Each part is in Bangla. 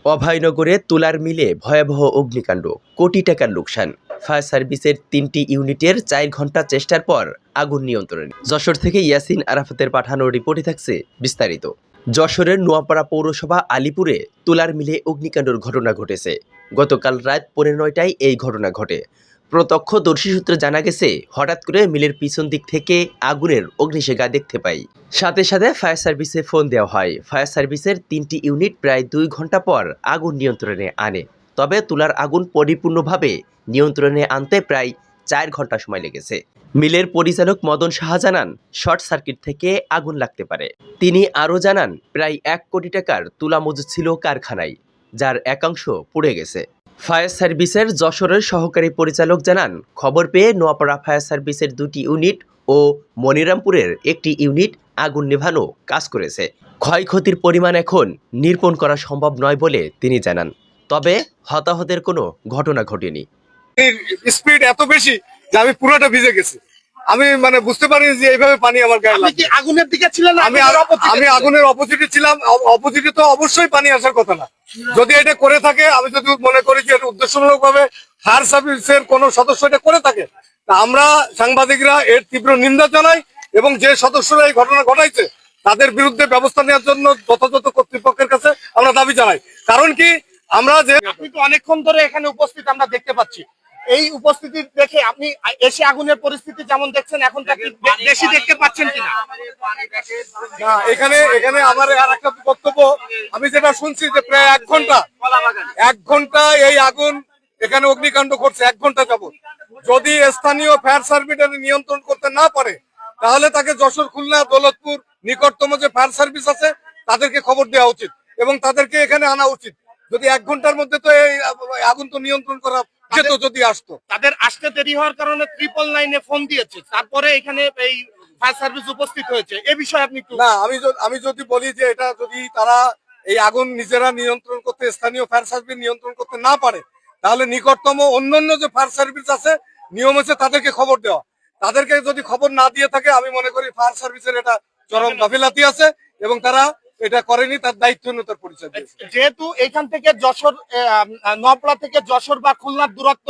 অভয়নগরে তুলার মিলে ভয়াবহ অগ্নিকাণ্ড, কোটি টাকার লোকসান। ফায়ার সার্ভিসের ৩টি ইউনিটের ৪ ঘন্টা চেষ্টার পর আগুন নিয়ন্ত্রণে। যশোর থেকে ইয়াসিন আরাফাতের পাঠানো রিপোর্টে থাকছে বিস্তারিত। যশোরের নোয়াপাড়া পৌরসভা আলীপুরে তুলার মিলে অগ্নিকাণ্ডের ঘটনা ঘটেছে। গতকাল রাত 9:15টায় এই ঘটনা ঘটে। প্রত্যক্ষদর্শী সূত্রে জানা গেছে, হঠাৎ করে মিলের পিছন দিক থেকে আগুনের অগ্নিশিখা দেখতে পাই। সাথে সাথে ফায়ার সার্ভিসে ফোন দেওয়া হয়। ফায়ার সার্ভিসের 3টি ইউনিট প্রায় 2 ঘন্টা পর আগুন নিয়ন্ত্রণে আনে। তবে তুলার আগুন পরিপূর্ণভাবে নিয়ন্ত্রণে আনতে প্রায় 4 ঘন্টা সময় লেগেছে। মিলের পরিচালক মদন সাহা জানান, শর্ট সার্কিট থেকে আগুন লাগতে পারে। তিনি আরও জানান, প্রায় 1 কোটি টাকার তুলা মজুদ ছিল কারখানায়, যার একাংশ পুড়ে গেছে। ফায়ার সার্ভিসের যশোরের সহকারী পরিচালক জানান, খবর পেয়ে নোয়াপাড়া ফায়ার সার্ভিসের 2টি ইউনিট ও মনিরামপুরের 1টি ইউনিট আগুন নেভানো কাজ করেছে। ক্ষয়ক্ষতির পরিমাণ এখন নিরূপণ করা সম্ভব নয় বলে তিনি জানান। তবে হতাহতের কোনো ঘটনা ঘটেনি। স্পিড এত বেশি যে আমি পুরোটা ভিজে গেছি। আমি বুঝতে পারিনি যে এইভাবে পানি আমার গায়ে লাগবে। আপনি কি আগুনের দিকে ছিলেন? আমি আগুনের অপোজিটে ছিলাম। অপোজিটে তো অবশ্যই পানি আসার কথা না। যদি এটা করে থাকে, আমি যদি মনে করি যে এটা উদ্দেশ্যমূলক ভাবে ফায়ার সার্ভিসের কোন সদস্য এটা করে থাকে, তা আমরা সাংবাদিকরা এর তীব্র নিন্দা জানাই এবং যে সদস্যরা এই ঘটনা ঘটাইছে তাদের বিরুদ্ধে ব্যবস্থা নেওয়ার জন্য যথাযথ কর্তৃপক্ষের কাছে আমরা দাবি জানাই। কারণ কি, আমরা যে আপনি তো অনেকক্ষণ ধরে এখানে উপস্থিত আমরা দেখতে পাচ্ছি, এই উপস্থিতি দেখে আপনি এসে আগুনের পরিস্থিতি যেমন দেখছেন এখন বেশি দেখতে পাচ্ছেন কিনা? না, এখানে আমার আর একটা বক্তব্য, আমি যেটা শুনছি যে প্রায় 1 ঘন্টা এই আগুন এখানে অগ্নিকাণ্ড করছে। 1 ঘন্টা যাবত যদি স্থানীয় ফায়ার সার্ভিস নিয়ন্ত্রণ করতে না পারে, তাহলে তাকে যশোর, খুলনা, দৌলতপুর নিকটতম যে ফায়ার সার্ভিস আছে তাদেরকে খবর দেওয়া উচিত এবং তাদেরকে এখানে আনা উচিত। যদি 1 ঘন্টার মধ্যে তো এই আগুন তো নিয়ন্ত্রণ করা যেত যদি আসতো। তাদের আসতে দেরি হওয়ার কারণে 999-এ ফোন দিয়েছে, তারপরে এখানে এই ফায়ার সার্ভিস উপস্থিত হয়েছে। এই বিষয়ে আপনি না, আমি যদি বলি যে এটা যদি তারা এই আগুন নিজেরা নিয়ন্ত্রণ করতে, স্থানীয় ফায়ার সার্ভিস নিয়ন্ত্রণ করতে না পারে, তাহলে নিকটতম অন্যান্য যে ফায়ার সার্ভিস আছে নিয়ম আছে তাদেরকে খবর দেওয়া। তাদেরকে যদি খবর না দিয়ে থাকে, আমি মনে করি ফায়ার সার্ভিসের এটা চরম গাফিলাতি আছে এবং তারা এটা করেনি, তার দায়িত্বহীনতার পরিচয় দিয়েছে। যেহেতু এখান থেকে যশোর, নোয়াপাড়া থেকে যশোর বা খুলনার দূরত্ব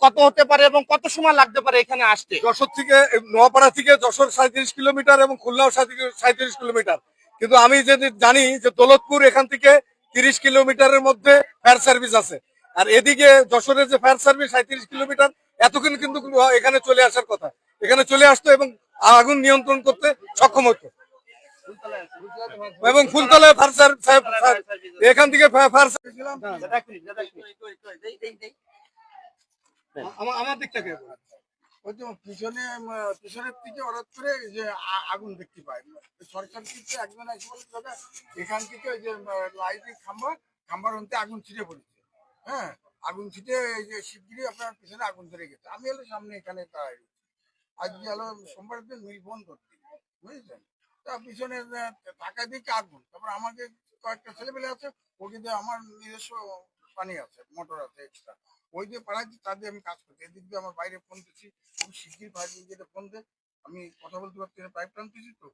কত হতে পারে এবং কত সময় লাগতে পারে এখানে আসতে? যশোর থেকে, নোয়াপাড়া থেকে যশোর 37 কিলোমিটার এবং খুলনাও 37 কিলোমিটার। কিন্তু আমি যদি জানি যে দৌলতপুর এখান থেকে 30 কিলোমিটারের মধ্যে ফায়ার সার্ভিস আছে, আর এদিকে যশোরের যে ফায়ার সার্ভিস 37 কিলোমিটার, এতক্ষণ কিন্তু এখানে চলে আসার কথা, এখানে চলে আসতো এবং আগুন নিয়ন্ত্রণ করতে সক্ষম হতো। এবং ফুলতলায় ফায়ার সার্ভিস, এখান থেকে ফায়ার সার্ভিস আমার দিক থেকে ওই তো পিছনের দিকে হঠাৎ করে যে আগুন দেখতে পাই, সরকার থেকে একজন এসে বলে দাদা এখান থেকে ওই যে লাইটের খাম্বার হতে আগুন ছিটে পড়েছে। হ্যাঁ, আগুন ছিটে এই যে শিগগিরই আপনার পিছনে আগুন ধরে গেছে। আমি হলো সামনে এখানে দাঁড়াই, আজকে হলো সোমবারের দিন মিল বন্ধ করতে, বুঝেছেন? তা পিছনে টাকা দিকে আগুন, তারপর আমাকে কয়েকটা ছেলেপেলে আছে, ওকে দিয়ে আমার নিজস্ব পানি আছে, মোটর আছে এক্সট্রা, ওই দিয়ে পাঠাচ্ছি, তাদের আমি কাজ করছি। এদিক দিয়ে আমার বাইরে ফোন দিচ্ছি, আমি শিগগির ফায়ার ব্রিগেডে ফোন দে, আমি কথা বলতে পারছি না, পাইপ টানতেছি তো,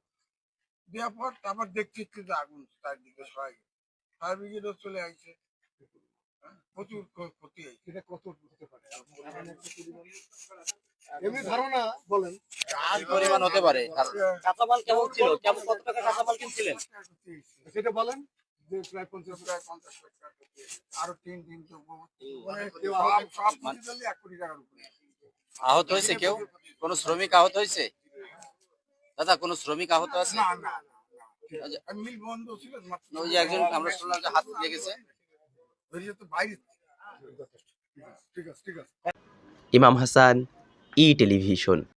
দেওয়ার পর তারপর দেখছি যে আগুন চারদিকে সবাই ফায়ার ব্রিগেডও চলে আসছে। প্রচুর ক্ষতি হয়েছে। এটা কত হতে পারে এমনি ধারণা বলেন? আর পরিমাণ হতে পারে। কাঁচামাল কেমন ছিল, কেমন কত টাকা কাঁচামাল কিনছিলেন সেটা বলেন। যে প্রায় 50 লাখ টাকা আরো 3 দিন তো সব কিছু 1 কোটি টাকার উপরে। আহত হয়েছে কেউ? কোন শ্রমিক আহত হয়েছে দাদা? কোন শ্রমিক আহত আছে? না না, মিল বন্ধ ছিল। ওই যে একজন আমরা শুনলাম যে হাত লেগেছে। বাইরে। ঠিক আছে। ইমাম হাসান, ই টেলিভিশন।